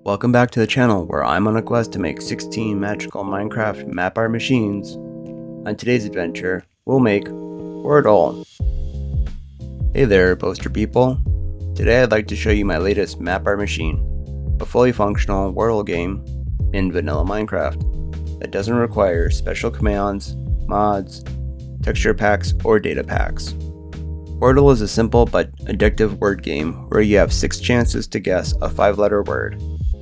Welcome back to the channel where I'm on a quest to make 16 magical Minecraft map art machines. On today's adventure, we'll make Wordle. Hey there, poster people. Today I'd like to show you my latest map art machine, a fully functional Wordle game in vanilla Minecraft that doesn't require special commands, mods, texture packs, or data packs. Wordle is a simple but addictive word game where you have 6 chances to guess a 5-letter word.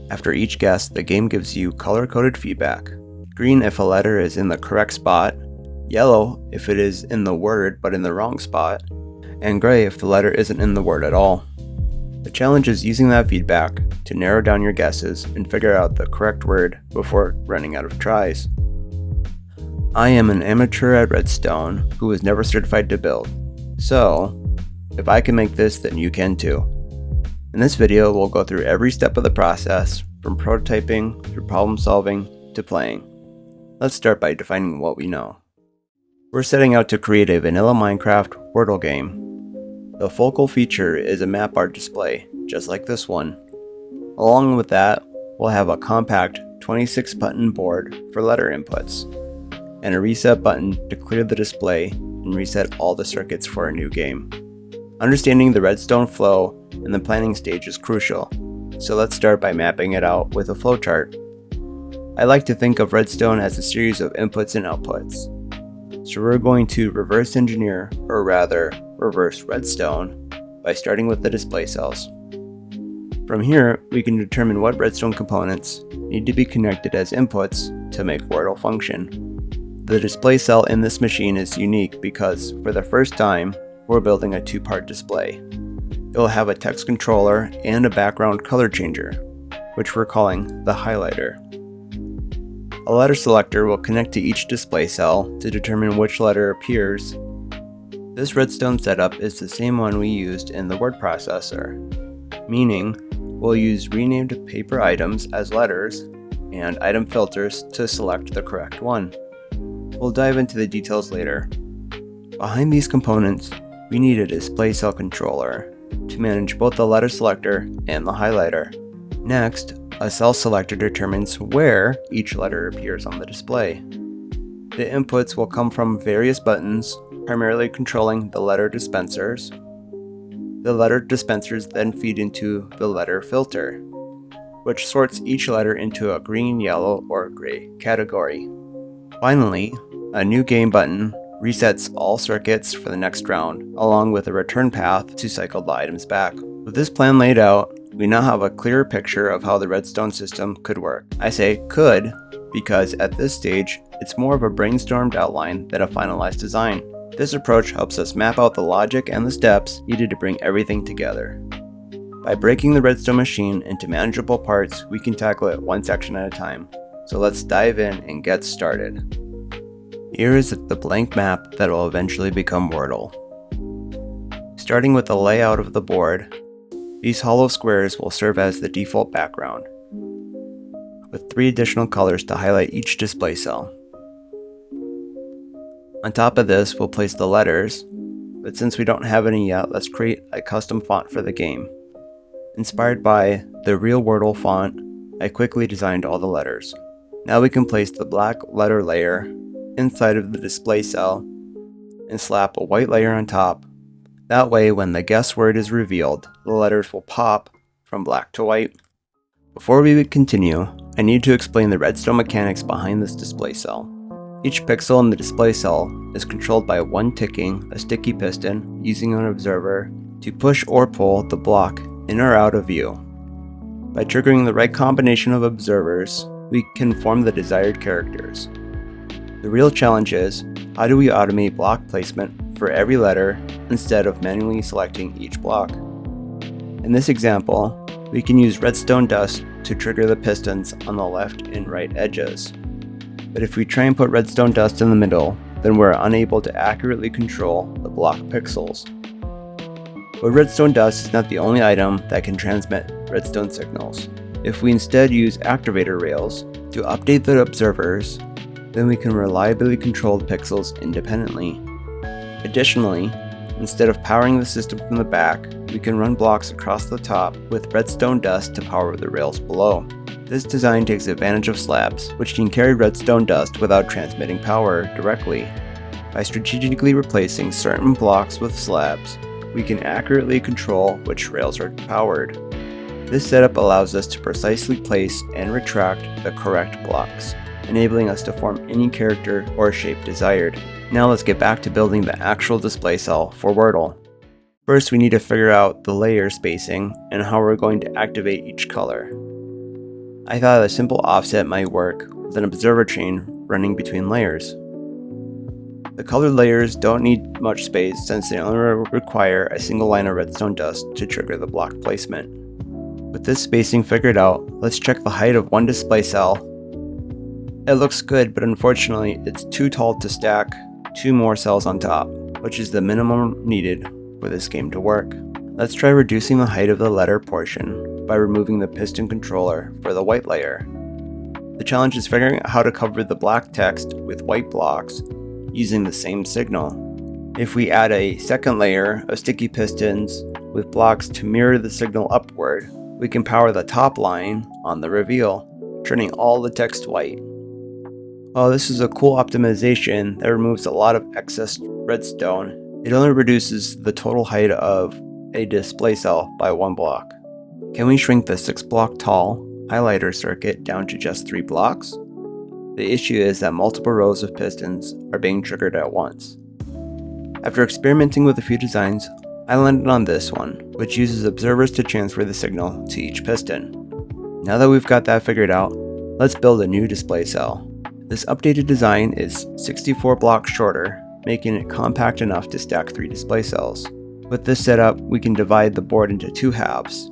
After each guess, the game gives you color-coded feedback. Green if a letter is in the correct spot, yellow if it is in the word but in the wrong spot, and gray if the letter isn't in the word at all. The challenge is using that feedback to narrow down your guesses and figure out the correct word before running out of tries. I am an amateur at Redstone who was never certified to build, so if I can make this, then you can too. In this video, we'll go through every step of the process, from prototyping through problem solving to playing. Let's start by defining what we know. We're setting out to create a vanilla Minecraft Wordle game. The focal feature is a map art display, just like this one. Along with that, we'll have a compact 26-button board for letter inputs, and a reset button to clear the display and reset all the circuits for a new game. Understanding the Redstone flow in the planning stage is crucial, so let's start by mapping it out with a flowchart. I like to think of Redstone as a series of inputs and outputs, so we're going to reverse engineer, or rather, reverse Redstone, by starting with the display cells. From here, we can determine what Redstone components need to be connected as inputs to make Wordle function. The display cell in this machine is unique because, for the first time, we're building a 2-part display. It will have a text controller and a background color changer, which we're calling the highlighter. A letter selector will connect to each display cell to determine which letter appears. This Redstone setup is the same one we used in the word processor, meaning we'll use renamed paper items as letters and item filters to select the correct one. We'll dive into the details later. Behind these components, we need a display cell controller to manage both the letter selector and the highlighter. Next, a cell selector determines where each letter appears on the display. The inputs will come from various buttons, primarily controlling the letter dispensers. The letter dispensers then feed into the letter filter, which sorts each letter into a green, yellow, or gray category. Finally, a new game button resets all circuits for the next round, along with a return path to cycle the items back. With this plan laid out, we now have a clearer picture of how the Redstone system could work. I say could because at this stage, it's more of a brainstormed outline than a finalized design. This approach helps us map out the logic and the steps needed to bring everything together. By breaking the Redstone machine into manageable parts, we can tackle it one section at a time. So let's dive in and get started. Here is the blank map that will eventually become Wordle. Starting with the layout of the board, these hollow squares will serve as the default background, with 3 additional colors to highlight each display cell. On top of this, we'll place the letters, but since we don't have any yet, let's create a custom font for the game. Inspired by the real Wordle font, I quickly designed all the letters. Now we can place the black letter layer inside of the display cell and slap a white layer on top. That way, when the guess word is revealed, the letters will pop from black to white. Before we continue, I need to explain the Redstone mechanics behind this display cell. Each pixel in the display cell is controlled by one ticking a sticky piston using an observer to push or pull the block in or out of view. By triggering the right combination of observers, we can form the desired characters. The real challenge is, how do we automate block placement for every letter instead of manually selecting each block? In this example, we can use redstone dust to trigger the pistons on the left and right edges. But if we try and put redstone dust in the middle, then we're unable to accurately control the block pixels. But redstone dust is not the only item that can transmit redstone signals. If we instead use activator rails to update the observers, then we can reliably control the pixels independently. Additionally, instead of powering the system from the back, we can run blocks across the top with redstone dust to power the rails below. This design takes advantage of slabs, which can carry redstone dust without transmitting power directly. By strategically replacing certain blocks with slabs, we can accurately control which rails are powered. This setup allows us to precisely place and retract the correct blocks, enabling us to form any character or shape desired. Now let's get back to building the actual display cell for Wordle. First, we need to figure out the layer spacing and how we're going to activate each color. I thought a simple offset might work with an observer chain running between layers. The colored layers don't need much space since they only require a single line of redstone dust to trigger the block placement. With this spacing figured out, let's check the height of one display cell. It looks good, but unfortunately it's too tall to stack 2 more cells on top, which is the minimum needed for this game to work. Let's try reducing the height of the letter portion by removing the piston controller for the white layer. The challenge is figuring out how to cover the black text with white blocks using the same signal. If we add a second layer of sticky pistons with blocks to mirror the signal upward, we can power the top line on the reveal, turning all the text white. While this is a cool optimization that removes a lot of excess redstone, it only reduces the total height of a display cell by 1 block. Can we shrink the 6 block tall highlighter circuit down to just 3 blocks? The issue is that multiple rows of pistons are being triggered at once. After experimenting with a few designs, I landed on this one, which uses observers to transfer the signal to each piston. Now that we've got that figured out, let's build a new display cell. This updated design is 64 blocks shorter, making it compact enough to stack 3 display cells. With this setup, we can divide the board into 2 halves.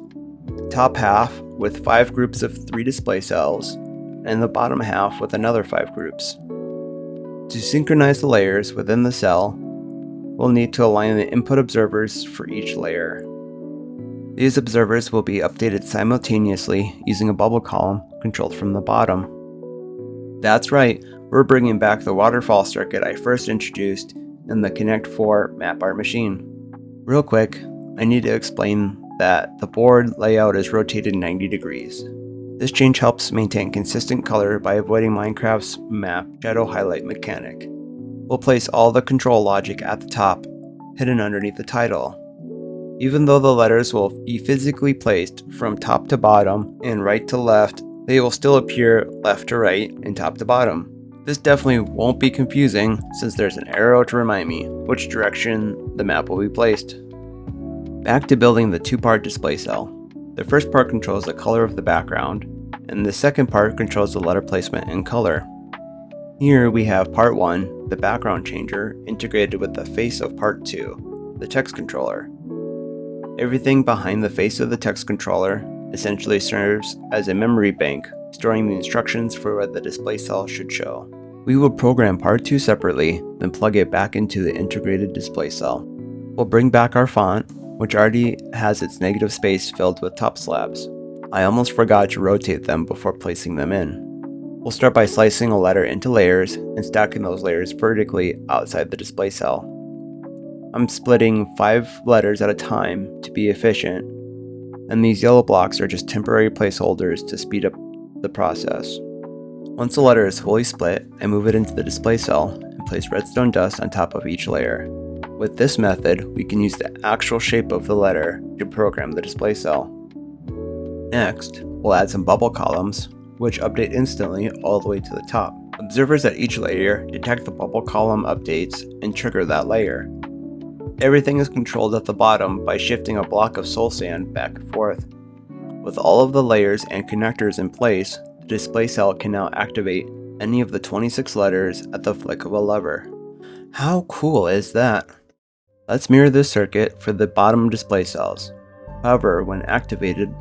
The top half with 5 groups of 3 display cells, and the bottom half with another 5 groups. To synchronize the layers within the cell, we'll need to align the input observers for each layer. These observers will be updated simultaneously using a bubble column controlled from the bottom. That's right, we're bringing back the waterfall circuit I first introduced in the Connect 4 map art machine. Real quick, I need to explain that the board layout is rotated 90 degrees. This change helps maintain consistent color by avoiding Minecraft's map shadow highlight mechanic. We'll place all the control logic at the top, hidden underneath the title. Even though the letters will be physically placed from top to bottom and right to left, they will still appear left to right and top to bottom. This definitely won't be confusing since there's an arrow to remind me which direction the map will be placed. Back to building the 2-part display cell. The first part controls the color of the background, and the second part controls the letter placement and color. Here we have part 1, the background changer, integrated with the face of part 2, the text controller. Everything behind the face of the text controller essentially serves as a memory bank, storing the instructions for what the display cell should show. We will program part 2 separately, then plug it back into the integrated display cell. We'll bring back our font, which already has its negative space filled with top slabs. I almost forgot to rotate them before placing them in. We'll start by slicing a letter into layers and stacking those layers vertically outside the display cell. I'm splitting 5 letters at a time to be efficient, and these yellow blocks are just temporary placeholders to speed up the process. Once the letter is fully split, I move it into the display cell and place redstone dust on top of each layer. With this method, we can use the actual shape of the letter to program the display cell. Next, we'll add some bubble columns, which update instantly all the way to the top. Observers at each layer detect the bubble column updates and trigger that layer. Everything is controlled at the bottom by shifting a block of soul sand back and forth. With all of the layers and connectors in place, the display cell can now activate any of the 26 letters at the flick of a lever. How cool is that? Let's mirror this circuit for the bottom display cells. However, when activated,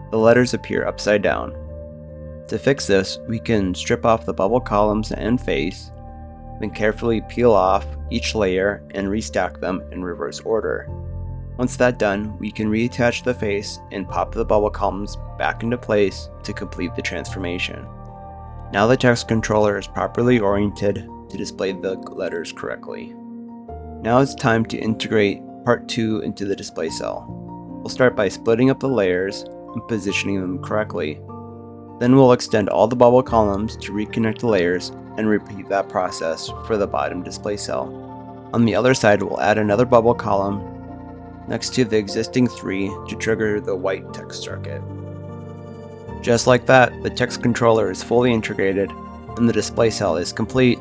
the letters appear upside down. To fix this, we can strip off the bubble columns and face, then carefully peel off each layer and restack them in reverse order. Once that's done, we can reattach the face and pop the bubble columns back into place to complete the transformation. Now the text controller is properly oriented to display the letters correctly. Now it's time to integrate part 2 into the display cell. We'll start by splitting up the layers and positioning them correctly. Then we'll extend all the bubble columns to reconnect the layers and repeat that process for the bottom display cell. On the other side, we'll add another bubble column next to the existing 3 to trigger the white text circuit. Just like that, the text controller is fully integrated and the display cell is complete.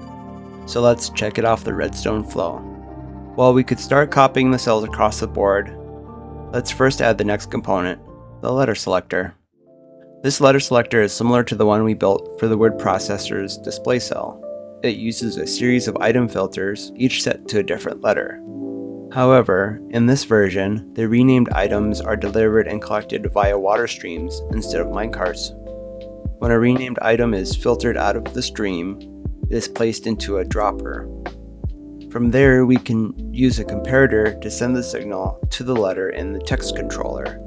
So let's check it off the Redstone flow. While we could start copying the cells across the board, let's first add the next component, the letter selector. This letter selector is similar to the one we built for the word processor's display cell. It uses a series of item filters, each set to a different letter. However, in this version, the renamed items are delivered and collected via water streams instead of minecarts. When a renamed item is filtered out of the stream, it is placed into a dropper. From there, we can use a comparator to send the signal to the letter in the text controller.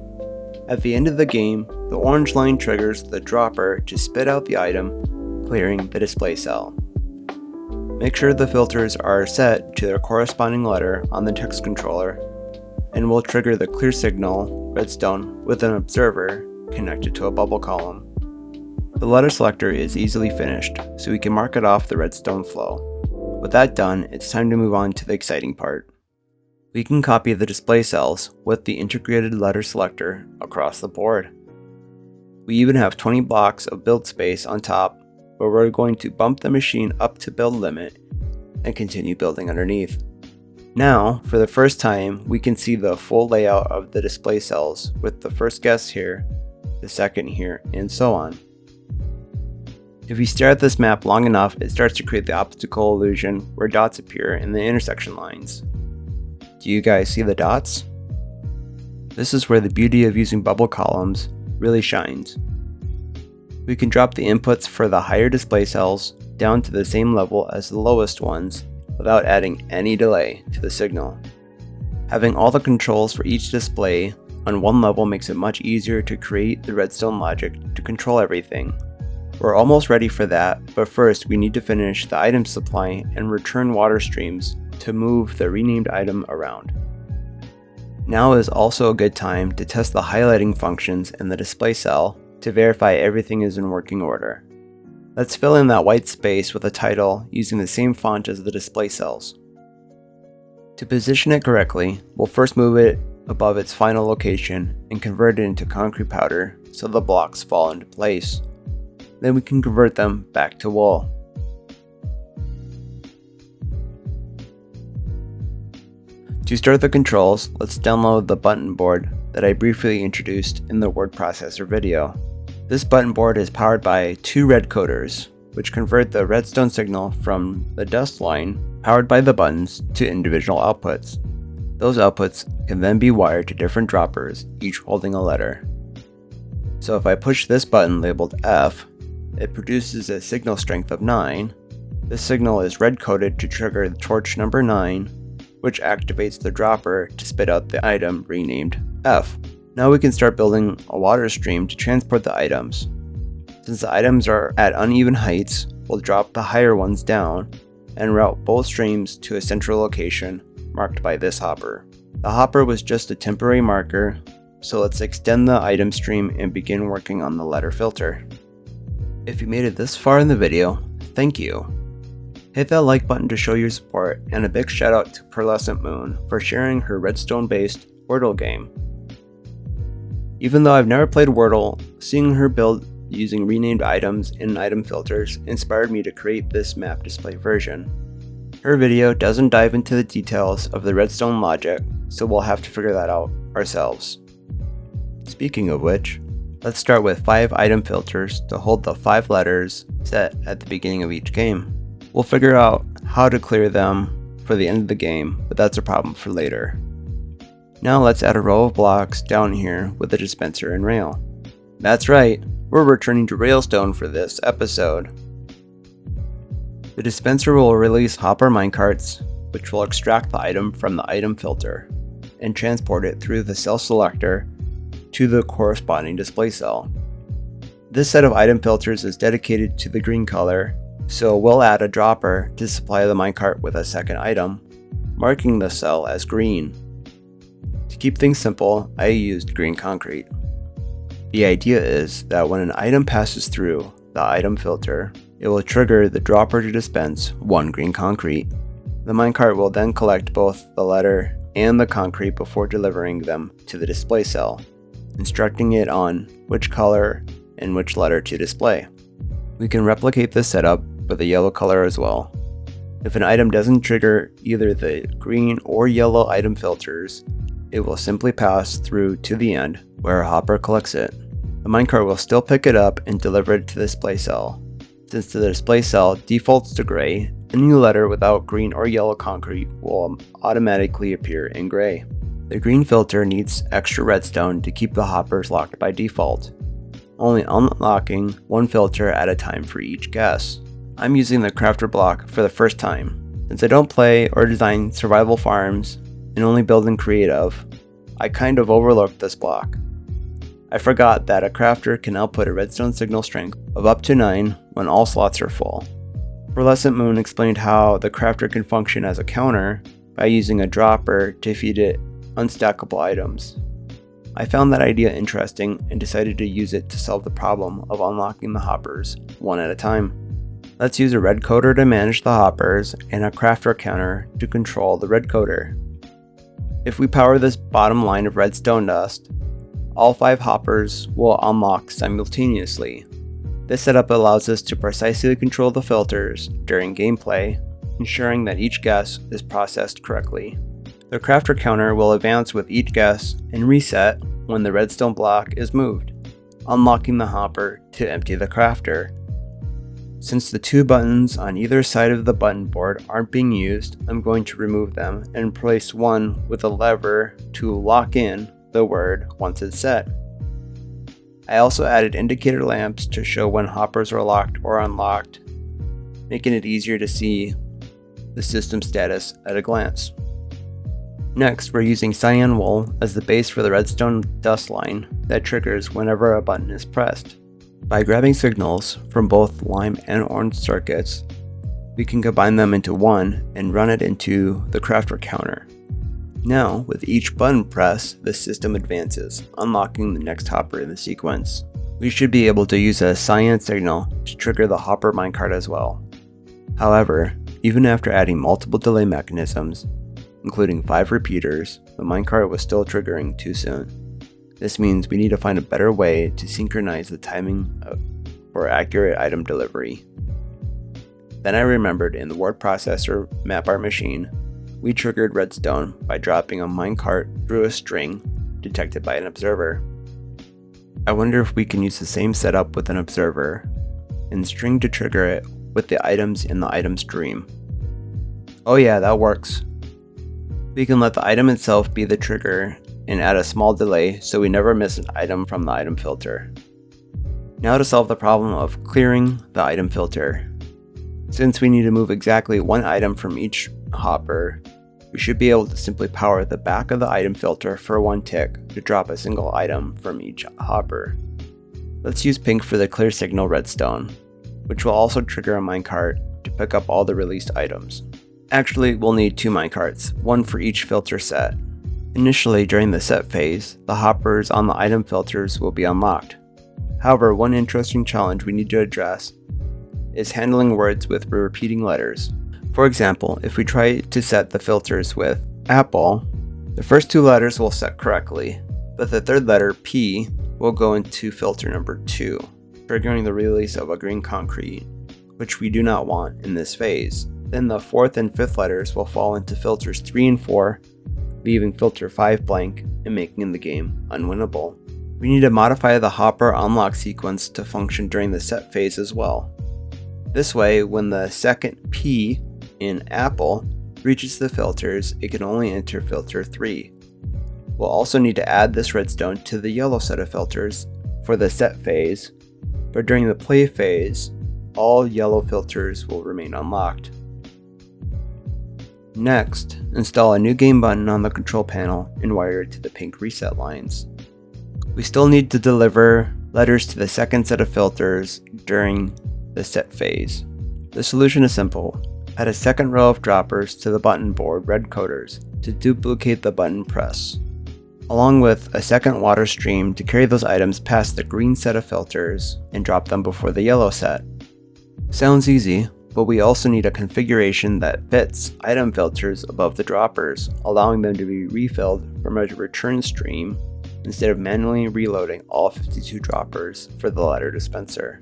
At the end of the game, the orange line triggers the dropper to spit out the item, clearing the display cell. Make sure the filters are set to their corresponding letter on the text controller, and we'll trigger the clear signal, Redstone, with an observer connected to a bubble column. The letter selector is easily finished, so we can mark it off the Redstone flow. With that done, it's time to move on to the exciting part. We can copy the display cells with the integrated letter selector across the board. We even have 20 blocks of build space on top, where we're going to bump the machine up to build limit and continue building underneath. Now, for the first time, we can see the full layout of the display cells with the first guess here, the second here, and so on. If we stare at this map long enough, it starts to create the optical illusion where dots appear in the intersection lines. Do you guys see the dots? This is where the beauty of using bubble columns really shines. We can drop the inputs for the higher display cells down to the same level as the lowest ones without adding any delay to the signal. Having all the controls for each display on one level makes it much easier to create the Redstone logic to control everything. We're almost ready for that, but first we need to finish the item supply and return water streams to move the renamed item around. Now is also a good time to test the highlighting functions in the display cell to verify everything is in working order. Let's fill in that white space with a title using the same font as the display cells. To position it correctly, we'll first move it above its final location and convert it into concrete powder so the blocks fall into place. Then we can convert them back to wool. To start the controls, let's download the button board that I briefly introduced in the word processor video. This button board is powered by 2 red coders, which convert the redstone signal from the dust line powered by the buttons to individual outputs. Those outputs can then be wired to different droppers, each holding a letter. So if I push this button labeled F, it produces a signal strength of 9. This signal is red coded to trigger the torch number 9, which activates the dropper to spit out the item renamed F. Now we can start building a water stream to transport the items. Since the items are at uneven heights, we'll drop the higher ones down and route both streams to a central location marked by this hopper. The hopper was just a temporary marker, so let's extend the item stream and begin working on the letter filter. If you made it this far in the video, thank you. Hit that like button to show your support, and a big shout out to Pearlescent Moon for sharing her Redstone-based Wordle game. Even though I've never played Wordle, seeing her build using renamed items and item filters inspired me to create this map display version. Her video doesn't dive into the details of the Redstone logic, so we'll have to figure that out ourselves. Speaking of which, let's start with 5 item filters to hold the 5 letters set at the beginning of each game. We'll figure out how to clear them for the end of the game, but that's a problem for later. Now let's add a row of blocks down here with a dispenser and rail. That's right, we're returning to Railstone for this episode. The dispenser will release hopper minecarts, which will extract the item from the item filter and transport it through the cell selector to the corresponding display cell. This set of item filters is dedicated to the green color, so we'll add a dropper to supply the minecart with a second item, marking the cell as green. To keep things simple, I used green concrete. The idea is that when an item passes through the item filter, it will trigger the dropper to dispense 1 green concrete. The minecart will then collect both the letter and the concrete before delivering them to the display cell, instructing it on which color and which letter to display. We can replicate this setup with a yellow color as well. If an item doesn't trigger either the green or yellow item filters, it will simply pass through to the end where a hopper collects it. The minecart will still pick it up and deliver it to the display cell. Since the display cell defaults to gray, any letter without green or yellow concrete will automatically appear in gray. The green filter needs extra redstone to keep the hoppers locked by default, only unlocking 1 filter at a time for each guess. I'm using the crafter block for the first time. Since I don't play or design survival farms and only build in creative, I kind of overlooked this block. I forgot that a crafter can output a redstone signal strength of up to 9 when all slots are full. Pearlescent Moon explained how the crafter can function as a counter by using a dropper to feed it unstackable items. I found that idea interesting and decided to use it to solve the problem of unlocking the hoppers one at a time. Let's use a red coder to manage the hoppers and a crafter counter to control the red coder. If we power this bottom line of redstone dust, all 5 hoppers will unlock simultaneously. This setup allows us to precisely control the filters during gameplay, ensuring that each guess is processed correctly. The crafter counter will advance with each guess and reset when the redstone block is moved, unlocking the hopper to empty the crafter. Since the 2 buttons on either side of the button board aren't being used, I'm going to remove them and place one with a lever to lock in the word once it's set. I also added indicator lamps to show when hoppers are locked or unlocked, making it easier to see the system status at a glance. Next, we're using cyan wool as the base for the redstone dust line that triggers whenever a button is pressed. By grabbing signals from both lime and orange circuits, we can combine them into one and run it into the crafter counter. Now, with each button press, the system advances, unlocking the next hopper in the sequence. We should be able to use a cyan signal to trigger the hopper minecart as well. However, even after adding multiple delay mechanisms, including 5 repeaters, the minecart was still triggering too soon. This means we need to find a better way to synchronize the timing for accurate item delivery. Then I remembered in the word processor map our machine, we triggered redstone by dropping a minecart through a string detected by an observer. I wonder if we can use the same setup with an observer and string to trigger it with the items in the item stream. Oh yeah, that works. We can let the item itself be the trigger and add a small delay so we never miss an item from the item filter. Now to solve the problem of clearing the item filter. Since we need to move exactly 1 item from each hopper, we should be able to simply power the back of the item filter for 1 tick to drop a single item from each hopper. Let's use pink for the clear signal redstone, which will also trigger a minecart to pick up all the released items. Actually, we'll need 2 minecarts, 1 for each filter set. Initially, during the set phase, the hoppers on the item filters will be unlocked. However, one interesting challenge we need to address is handling words with repeating letters. For example, if we try to set the filters with apple, the first 2 letters will set correctly, but the 3rd letter, P, will go into filter number 2, triggering the release of a green concrete, which we do not want in this phase. Then the 4th and 5th letters will fall into filters 3 and 4, leaving filter 5 blank and making the game unwinnable. We need to modify the hopper unlock sequence to function during the set phase as well. This way, when the second P in apple reaches the filters, it can only enter filter 3. We'll also need to add this redstone to the yellow set of filters for the set phase, but during the play phase, all yellow filters will remain unlocked. Next, install a new game button on the control panel and wire it to the pink reset lines. We still need to deliver letters to the second set of filters during the set phase. The solution is simple. Add a second row of droppers to the button board red coders to duplicate the button press. along with a second water stream to carry those items past the green set of filters and drop them before the yellow set. Sounds easy, but we also need a configuration that fits item filters above the droppers, allowing them to be refilled from a return stream instead of manually reloading all 52 droppers for the letter dispenser.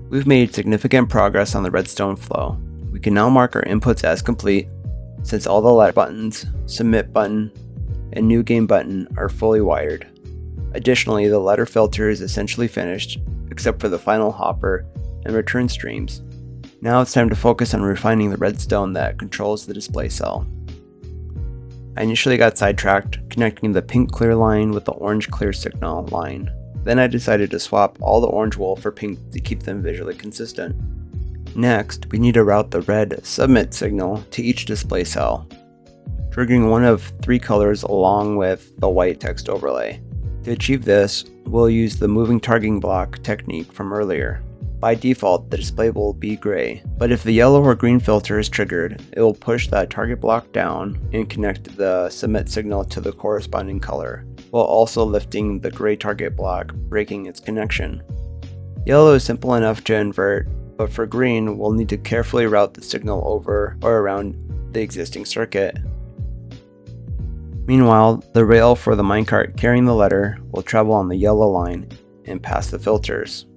We've made significant progress on the redstone flow. We can now mark our inputs as complete, since all the letter buttons, submit button, and new game button are fully wired. Additionally, the letter filter is essentially finished, except for the final hopper and return streams. Now it's time to focus on refining the redstone that controls the display cell. I initially got sidetracked connecting the pink clear line with the orange clear signal line. Then I decided to swap all the orange wool for pink to keep them visually consistent. Next, we need to route the red submit signal to each display cell, triggering one of 3 colors along with the white text overlay. To achieve this, we'll use the moving targeting block technique from earlier. By default, the display will be gray, but if the yellow or green filter is triggered, it will push that target block down and connect the submit signal to the corresponding color, while also lifting the gray target block, breaking its connection. Yellow is simple enough to invert, but for green, we'll need to carefully route the signal over or around the existing circuit. Meanwhile, the rail for the minecart carrying the letter will travel on the yellow line and pass the filters.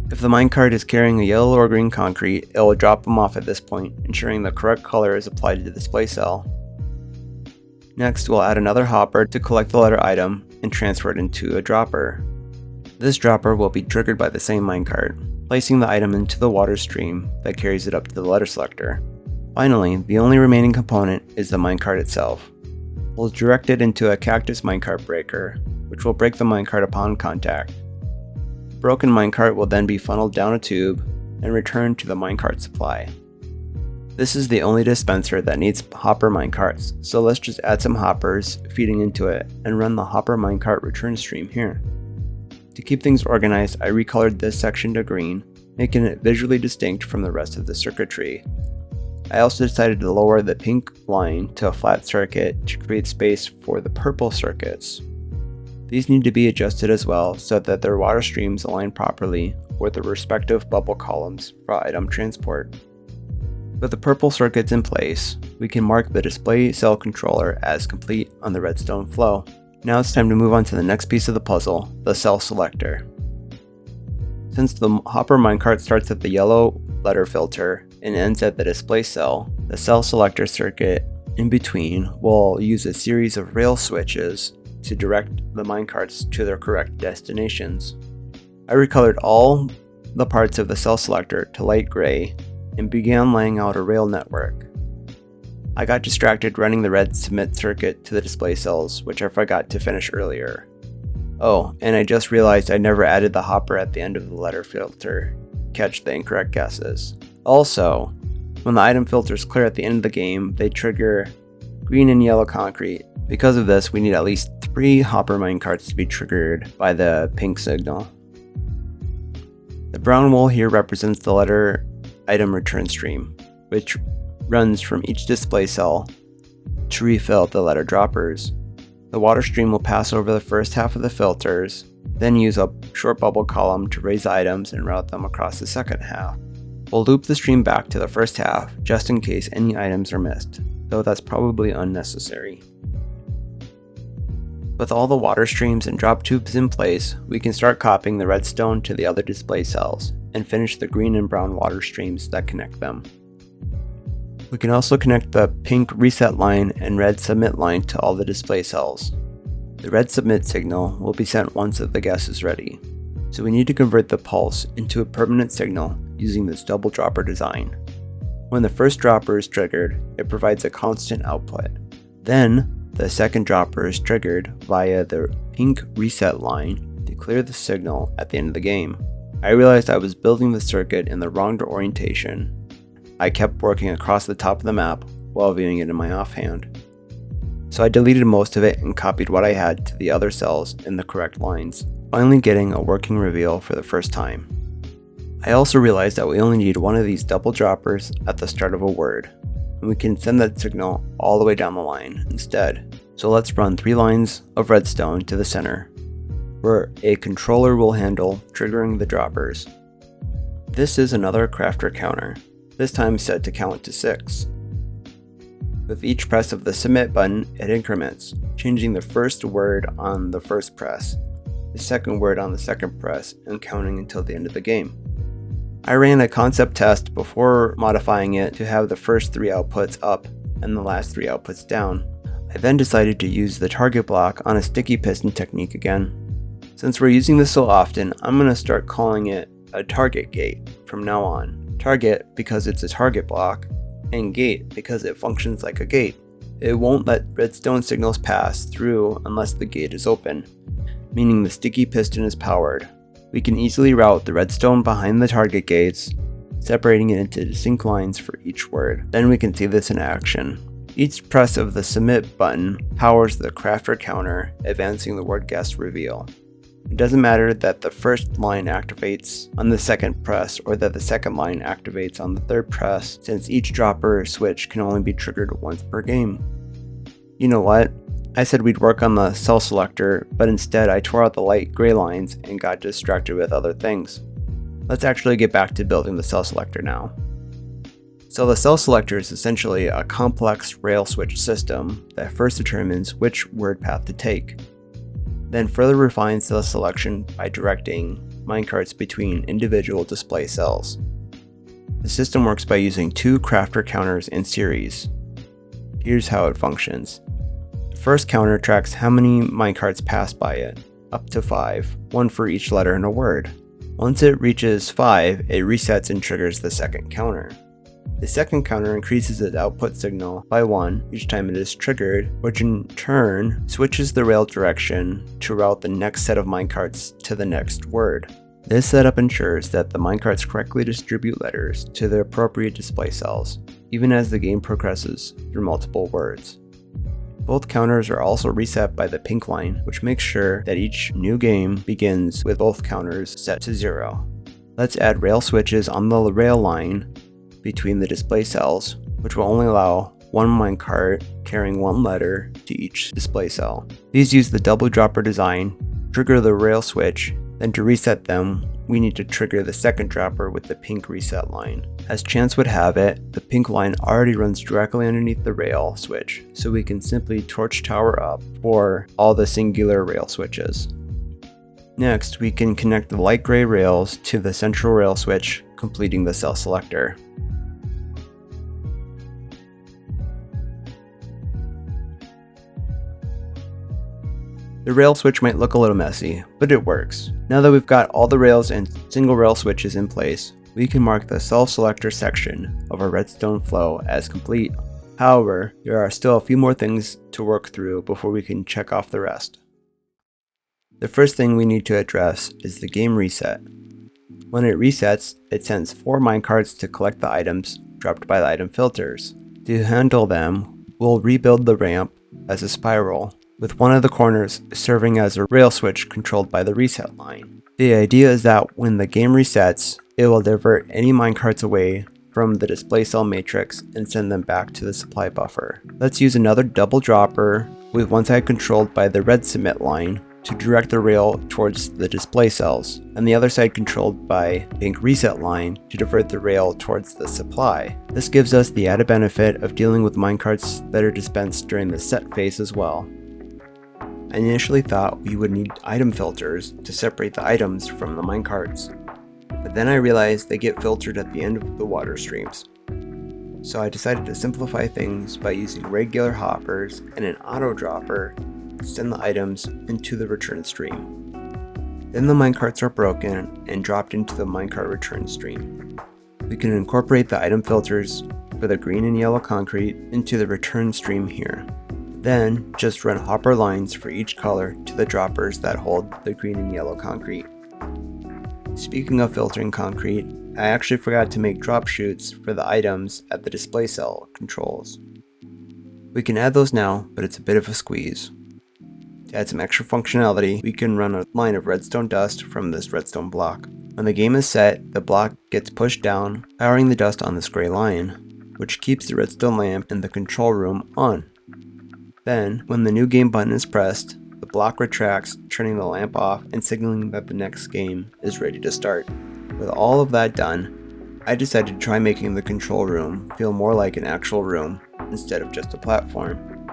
If the minecart is carrying a yellow or green concrete, it will drop them off at this point, ensuring the correct color is applied to the display cell. Next, we'll add another hopper to collect the letter item and transfer it into a dropper. This dropper will be triggered by the same minecart, placing the item into the water stream that carries it up to the letter selector. Finally, the only remaining component is the minecart itself. We'll direct it into a cactus minecart breaker, which will break the minecart upon contact. The broken minecart will then be funneled down a tube and returned to the minecart supply. This is the only dispenser that needs hopper minecarts, so let's just add some hoppers feeding into it and run the hopper minecart return stream here. To keep things organized, I recolored this section to green, making it visually distinct from the rest of the circuitry. I also decided to lower the pink line to a flat circuit to create space for the purple circuits. These need to be adjusted as well so that their water streams align properly with the respective bubble columns for item transport. With the purple circuits in place, we can mark the display cell controller as complete on the redstone flow. Now it's time to move on to the next piece of the puzzle, the cell selector. Since the hopper minecart starts at the yellow letter filter and ends at the display cell, the cell selector circuit in between will use a series of rail switches to direct the minecarts to their correct destinations. I recolored all the parts of the cell selector to light gray and began laying out a rail network. I got distracted running the red submit circuit to the display cells, which I forgot to finish earlier. Oh, and I just realized I never added the hopper at the end of the letter filter. Catch the incorrect guesses. Also, when the item filters clear at the end of the game, they trigger green and yellow concrete. Because of this, we need at least 3 hopper minecarts to be triggered by the pink signal. The brown wool here represents the letter item return stream, which runs from each display cell to refill the letter droppers. The water stream will pass over the first half of the filters, then use a short bubble column to raise the items and route them across the second half. We'll loop the stream back to the first half, just in case any items are missed, though that's probably unnecessary. With all the water streams and drop tubes in place, we can start copying the redstone to the other display cells, and finish the green and brown water streams that connect them. We can also connect the pink reset line and red submit line to all the display cells. The red submit signal will be sent once the guess is ready, so we need to convert the pulse into a permanent signal using this double dropper design. When the first dropper is triggered, it provides a constant output. Then, the second dropper is triggered via the pink reset line to clear the signal at the end of the game. I realized I was building the circuit in the wrong orientation. I kept working across the top of the map while viewing it in my offhand. So I deleted most of it and copied what I had to the other cells in the correct lines, finally getting a working reveal for the first time. I also realized that we only need one of these double droppers at the start of a word, and we can send that signal all the way down the line instead. So let's run 3 lines of redstone to the center, where a controller will handle triggering the droppers. This is another crafter counter, this time set to count to 6. With each press of the submit button, it increments, changing the first word on the first press, the second word on the second press, and counting until the end of the game. I ran a concept test before modifying it to have the first 3 outputs up and the last 3 outputs down. I then decided to use the target block on a sticky piston technique again. Since we're using this so often, I'm going to start calling it a target gate from now on. Target because it's a target block, and gate because it functions like a gate. It won't let redstone signals pass through unless the gate is open, meaning the sticky piston is powered. We can easily route the redstone behind the target gates, separating it into distinct lines for each word. Then we can see this in action. Each press of the submit button powers the crafter counter, advancing the word guess reveal. It doesn't matter that the first line activates on the second press or that the second line activates on the third press, since each dropper switch can only be triggered once per game. You know what? I said we'd work on the cell selector, but instead I tore out the light gray lines and got distracted with other things. Let's actually get back to building the cell selector now. So the cell selector is essentially a complex rail switch system that first determines which word path to take, then further refines the selection by directing minecarts between individual display cells. The system works by using 2 crafter counters in series. Here's how it functions. The first counter tracks how many minecarts pass by it, up to 5, 1 for each letter in a word. Once it reaches 5, it resets and triggers the second counter. The second counter increases its output signal by 1 each time it is triggered, which in turn switches the rail direction to route the next set of minecarts to the next word. This setup ensures that the minecarts correctly distribute letters to the appropriate display cells, even as the game progresses through multiple words. Both counters are also reset by the pink line, which makes sure that each new game begins with both counters set to 0. Let's add rail switches on the rail line between the display cells, which will only allow 1 minecart carrying 1 letter to each display cell. These use the double dropper design, trigger the rail switch, then to reset them, we need to trigger the second dropper with the pink reset line. As chance would have it, the pink line already runs directly underneath the rail switch, so we can simply torch tower up for all the singular rail switches. Next, we can connect the light gray rails to the central rail switch, completing the cell selector. The rail switch might look a little messy, but it works. Now that we've got all the rails and single rail switches in place, we can mark the cell selector section of our redstone flow as complete. However, there are still a few more things to work through before we can check off the rest. The first thing we need to address is the game reset. When it resets, it sends 4 minecarts to collect the items dropped by the item filters. To handle them, we'll rebuild the ramp as a spiral, with one of the corners serving as a rail switch controlled by the reset line. The idea is that when the game resets, it will divert any minecarts away from the display cell matrix and send them back to the supply buffer. Let's use another double dropper with one side controlled by the red submit line to direct the rail towards the display cells, and the other side controlled by pink reset line to divert the rail towards the supply. This gives us the added benefit of dealing with minecarts that are dispensed during the set phase as well. I initially thought we would need item filters to separate the items from the minecarts, but then I realized they get filtered at the end of the water streams. So I decided to simplify things by using regular hoppers and an auto dropper to send the items into the return stream. Then the minecarts are broken and dropped into the minecart return stream. We can incorporate the item filters for the green and yellow concrete into the return stream here. Then, just run hopper lines for each color to the droppers that hold the green and yellow concrete. Speaking of filtering concrete, I actually forgot to make drop chutes for the items at the display cell controls. We can add those now, but it's a bit of a squeeze. To add some extra functionality, we can run a line of redstone dust from this redstone block. When the game is set, the block gets pushed down, powering the dust on this gray line, which keeps the redstone lamp in the control room on. Then, when the new game button is pressed, the block retracts, turning the lamp off and signaling that the next game is ready to start. With all of that done, I decided to try making the control room feel more like an actual room instead of just a platform.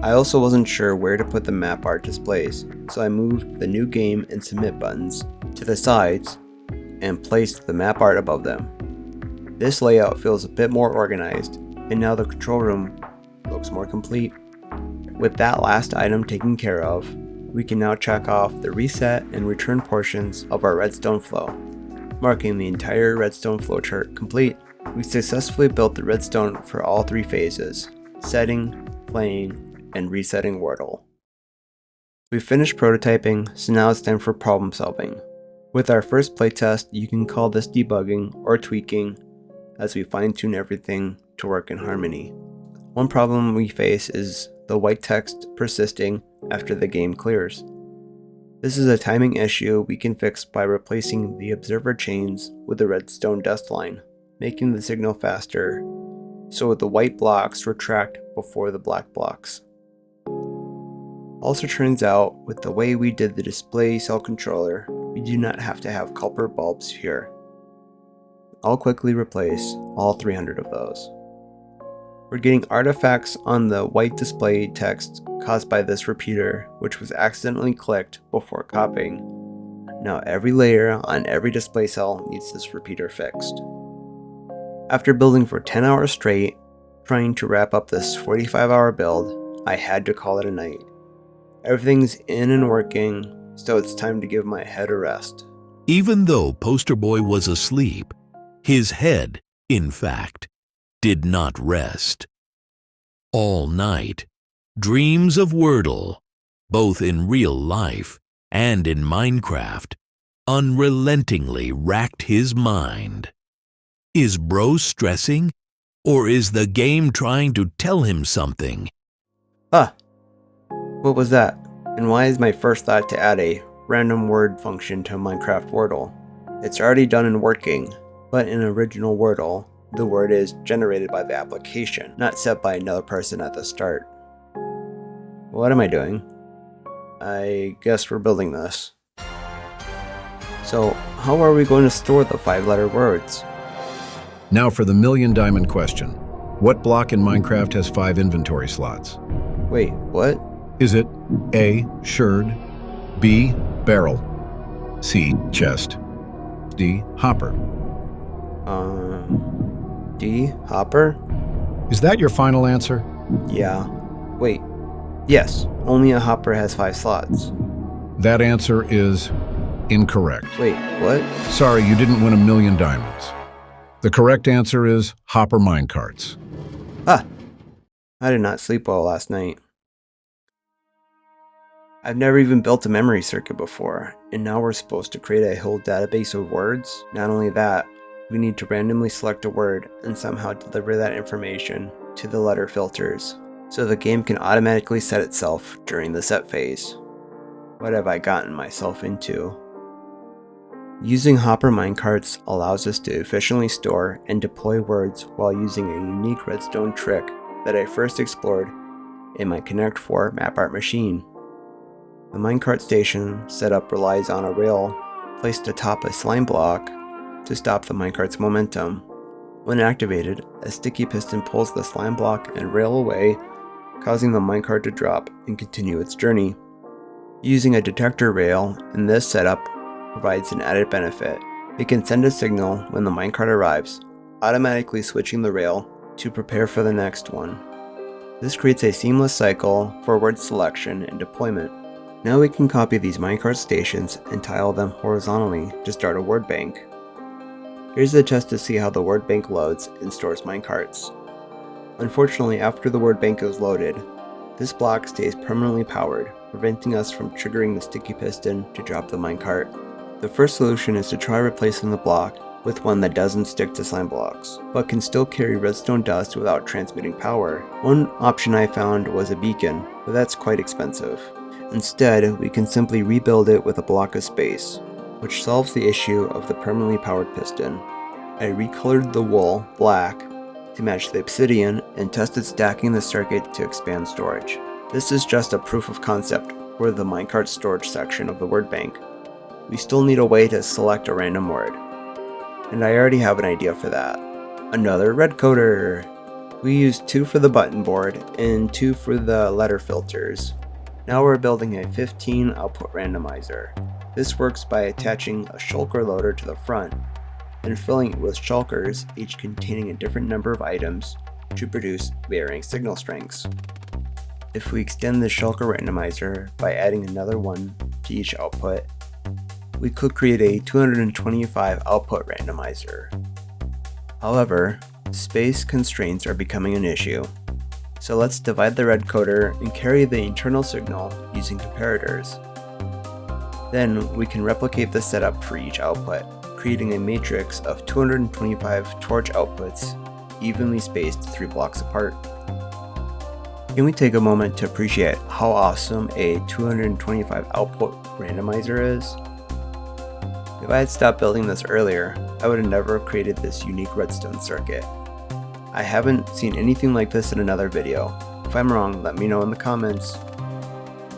I also wasn't sure where to put the map art displays, so I moved the new game and submit buttons to the sides and placed the map art above them. This layout feels a bit more organized, and now the control room looks more complete. With that last item taken care of, we can now check off the reset and return portions of our redstone flow, marking the entire redstone flowchart complete. We successfully built the redstone for all three phases: setting, playing, and resetting Wordle. We've finished prototyping, so now it's time for problem solving. With our first playtest, you can call this debugging or tweaking as we fine-tune everything to work in harmony. One problem we face is the white text persisting after the game clears. This is a timing issue we can fix by replacing the observer chains with the redstone dust line, making the signal faster so the white blocks retract before the black blocks. Also turns out, with the way we did the display cell controller, we do not have to have culprit bulbs here. I'll quickly replace all 300 of those. We're getting artifacts on the white display text caused by this repeater, which was accidentally clicked before copying. Now every layer on every display cell needs this repeater fixed. After building for 10 hours straight, trying to wrap up this 45-hour build, I had to call it a night. Everything's in and working, so it's time to give my head a rest. Even though Posterboy was asleep, his head, in fact, did not rest. All night, dreams of Wordle, both in real life and in Minecraft, unrelentingly racked his mind. Is bro stressing, or is the game trying to tell him something? What was that? And why is my first thought to add a random word function to Minecraft Wordle? It's already done and working, but in original Wordle, the word is generated by the application, not set by another person at the start. What am I doing? I guess we're building this. So, how are we going to store the 5-letter words? Now for the million diamond question. What block in Minecraft has 5 inventory slots? Wait, what? Is it A, sherd, B, barrel, C, chest, D, hopper? D, hopper? Is that your final answer? Yeah. Wait. Yes, only a hopper has 5 slots. That answer is incorrect. Wait, what? Sorry, you didn't win a million diamonds. The correct answer is hopper minecarts. I did not sleep well last night. I've never even built a memory circuit before, and now we're supposed to create a whole database of words? Not only that, we need to randomly select a word and somehow deliver that information to the letter filters, so the game can automatically set itself during the set phase. What have I gotten myself into? Using hopper minecarts allows us to efficiently store and deploy words while using a unique redstone trick that I first explored in my Connect 4 map art machine. The minecart station setup relies on a rail placed atop a slime block to stop the minecart's momentum. When activated, a sticky piston pulls the slime block and rail away, causing the minecart to drop and continue its journey. Using a detector rail in this setup provides an added benefit. It can send a signal when the minecart arrives, automatically switching the rail to prepare for the next one. This creates a seamless cycle for word selection and deployment. Now we can copy these minecart stations and tile them horizontally to start a word bank. Here's a test to see how the word bank loads and stores minecarts. Unfortunately, after the word bank is loaded, this block stays permanently powered, preventing us from triggering the sticky piston to drop the minecart. The first solution is to try replacing the block with one that doesn't stick to slime blocks, but can still carry redstone dust without transmitting power. One option I found was a beacon, but that's quite expensive. Instead, we can simply rebuild it with a block of space, which solves the issue of the permanently powered piston. I recolored the wool black to match the obsidian and tested stacking the circuit to expand storage. This is just a proof of concept for the minecart storage section of the word bank. We still need a way to select a random word, and I already have an idea for that. Another red coder! We used 2 for the button board and 2 for the letter filters. Now we're building a 15 output randomizer. This works by attaching a shulker loader to the front and filling it with shulkers, each containing a different number of items to produce varying signal strengths. If we extend the shulker randomizer by adding another one to each output, we could create a 225 output randomizer. However, space constraints are becoming an issue, so let's divide the red coder and carry the internal signal using comparators. Then we can replicate the setup for each output, creating a matrix of 225 torch outputs evenly spaced 3 blocks apart. Can we take a moment to appreciate how awesome a 225 output randomizer is? If I had stopped building this earlier, I would have never created this unique redstone circuit. I haven't seen anything like this in another video. If I'm wrong, let me know in the comments.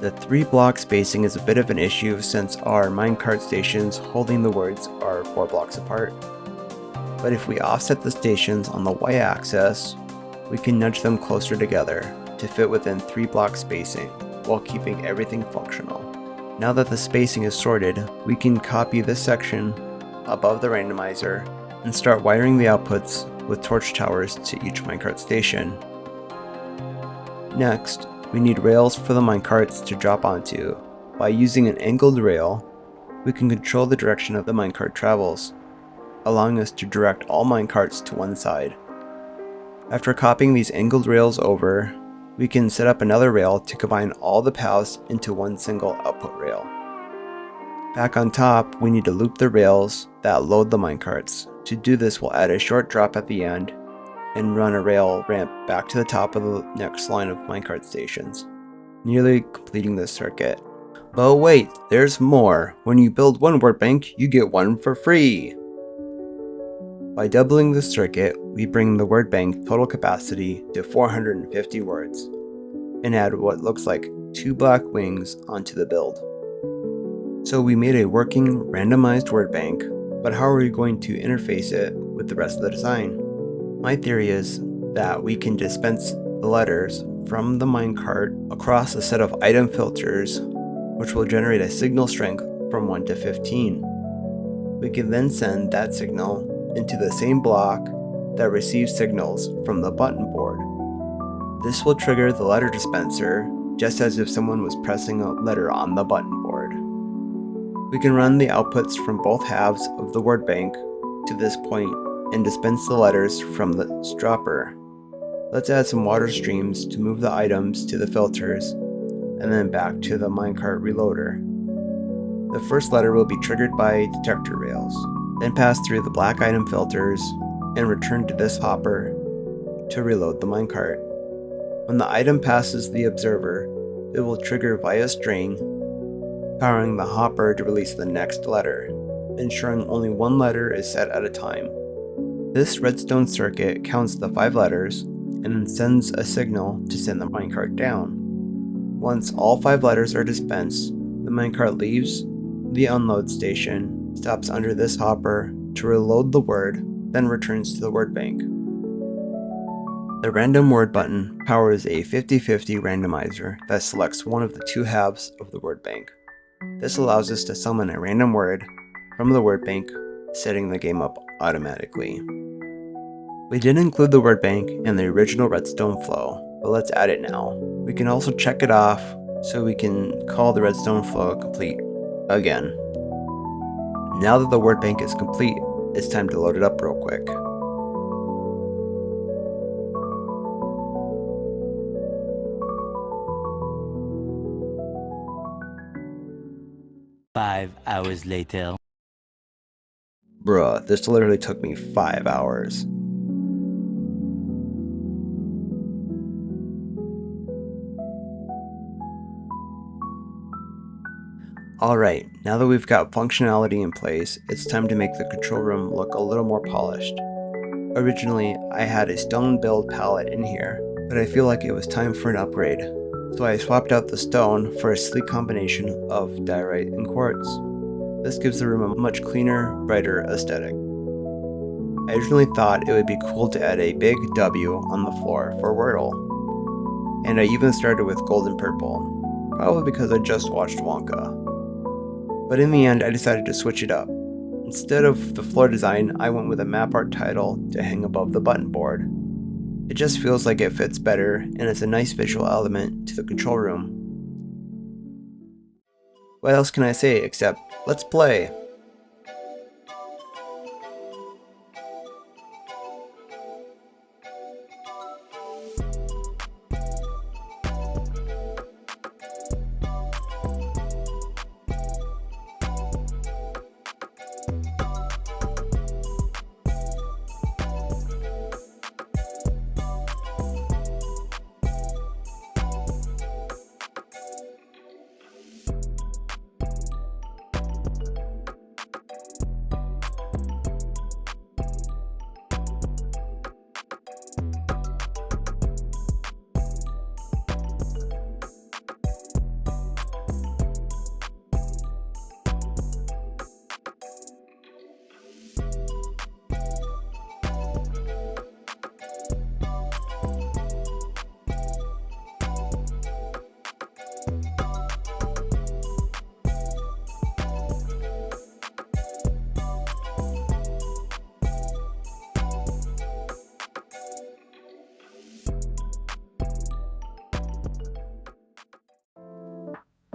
The 3 block spacing is a bit of an issue since our minecart stations holding the words are 4 blocks apart. But if we offset the stations on the y-axis, we can nudge them closer together to fit within 3 block spacing while keeping everything functional. Now that the spacing is sorted, we can copy this section above the randomizer and start wiring the outputs with torch towers to each minecart station. Next, we need rails for the minecarts to drop onto. By using an angled rail, we can control the direction of the minecart travels, allowing us to direct all minecarts to one side. After copying these angled rails over, we can set up another rail to combine all the paths into one single output rail. Back on top, we need to loop the rails that load the minecarts. To do this, we'll add a short drop at the end and run a rail ramp back to the top of the next line of minecart stations, nearly completing this circuit. But wait, there's more! When you build one word bank, you get one for free! By doubling the circuit, we bring the word bank total capacity to 450 words, and add what looks like 2 black wings onto the build. So we made a working randomized word bank, but how are we going to interface it with the rest of the design? My theory is that we can dispense the letters from the minecart across a set of item filters, which will generate a signal strength from 1 to 15. We can then send that signal into the same block that receives signals from the button board. This will trigger the letter dispenser, just as if someone was pressing a letter on the button board. We can run the outputs from both halves of the word bank to this point and dispense the letters from the stropper. Let's add some water streams to move the items to the filters and then back to the minecart reloader. The first letter will be triggered by detector rails, then pass through the black item filters and return to this hopper to reload the minecart. When the item passes the observer, it will trigger via string, powering the hopper to release the next letter, ensuring only one letter is set at a time. This redstone circuit counts the 5 letters and then sends a signal to send the minecart down. Once all 5 letters are dispensed, the minecart leaves the unload station, stops under this hopper to reload the word, then returns to the word bank. The random word button powers a 50-50 randomizer that selects one of the 2 halves of the word bank. This allows us to summon a random word from the word bank, setting the game up automatically. We didn't include the word bank in the original redstone flow, but let's add it now. We can also check it off so we can call the redstone flow complete again. Now that the word bank is complete, it's time to load it up real quick. Five hours later. Bruh, this literally took me 5 hours. Alright, now that we've got functionality in place, it's time to make the control room look a little more polished. Originally, I had a stone build palette in here, but I feel like it was time for an upgrade. So I swapped out the stone for a sleek combination of diorite and quartz. This gives the room a much cleaner, brighter aesthetic. I originally thought it would be cool to add a big W on the floor for Wordle, and I even started with gold and purple, probably because I just watched Wonka. But in the end, I decided to switch it up. Instead of the floor design, I went with a map art title to hang above the button board. It just feels like it fits better, and it's a nice visual element to the control room. What else can I say except, let's play!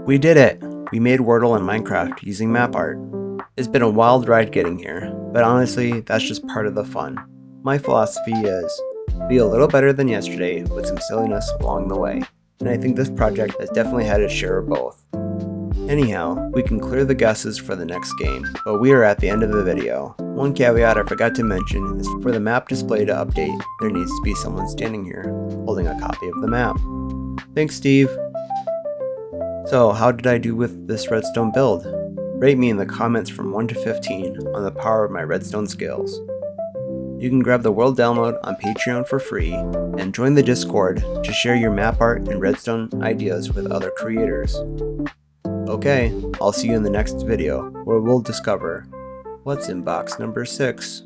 We did it! We made Wordle in Minecraft using map art. It's been a wild ride getting here, but honestly, that's just part of the fun. My philosophy is, be a little better than yesterday with some silliness along the way, and I think this project has definitely had its share of both. Anyhow, we can clear the guesses for the next game, but we are at the end of the video. One caveat I forgot to mention is for the map display to update, there needs to be someone standing here, holding a copy of the map. Thanks, Steve! So, how did I do with this redstone build? Rate me in the comments from 1 to 15 on the power of my redstone skills. You can grab the world download on Patreon for free, and join the Discord to share your map art and redstone ideas with other creators. Okay, I'll see you in the next video, where we'll discover what's in box number 6.